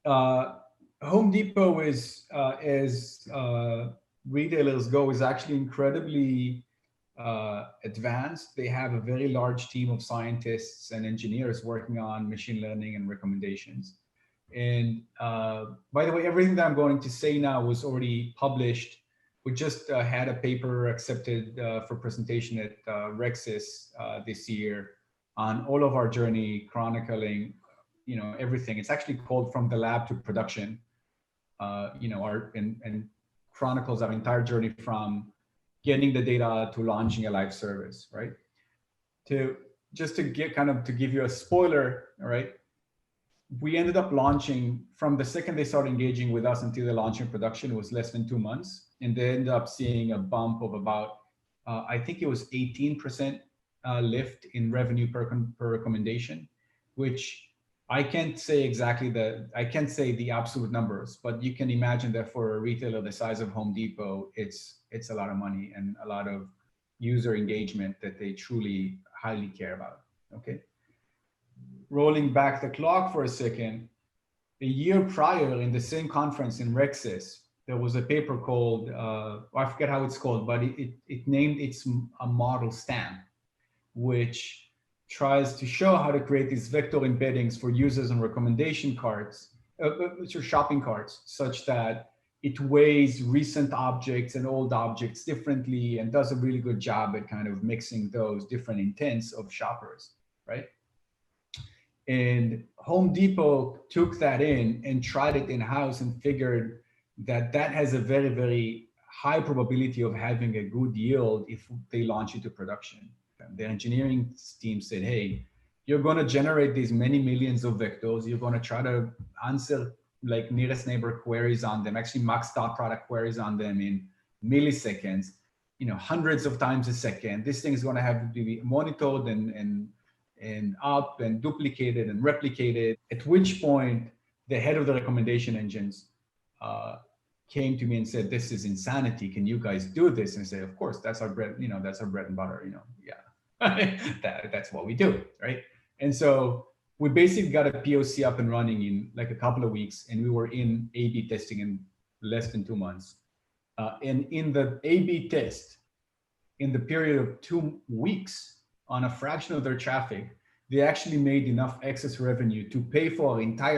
uh, Home Depot is, as retailers go, is actually incredibly advanced. They have a very large team of scientists and engineers working on machine learning and recommendations. And by the way, everything that I'm going to say now was already published. We just had a paper accepted for presentation at Rexis this year on all of our journey, chronicling, everything. It's actually called From the Lab to Production. Our and chronicles our entire journey from getting the data to launching a live service, right? To just to get kind of to give you a spoiler, all right? We ended up launching from the second they started engaging with us until the launch in production was less than 2 months, and they ended up seeing a bump of about I think it was 18% lift in revenue per recommendation, which I can't say the absolute numbers, but you can imagine that for a retailer the size of Home Depot, it's a lot of money and a lot of user engagement that they truly highly care about. Okay, rolling back the clock for a second, a year prior in the same conference in Rexis, there was a paper called, I forget how it's called, but it named its a model stamp, which tries to show how to create these vector embeddings for users and recommendation cards, which are shopping carts, such that it weighs recent objects and old objects differently and does a really good job at kind of mixing those different intents of shoppers, right? And Home Depot took that in and tried it in house and figured that that has a very, very high probability of having a good yield if they launch it to production. The engineering team said, hey, you're going to generate these many millions of vectors. You're going to try to answer like nearest neighbor queries on them, actually max dot product queries on them in milliseconds, hundreds of times a second. This thing is going to have to be monitored and up and duplicated and replicated. At which point, the head of the recommendation engines came to me and said, "This is insanity. Can you guys do this?" And I said, "Of course, that's our bread. That's our bread and butter. Yeah, that's what we do, right?" And so we basically got a POC up and running in like a couple of weeks, and we were in A/B testing in less than 2 months. And in the A/B test, in the period of 2 weeks, on a fraction of their traffic, they actually made enough excess revenue to pay for our entire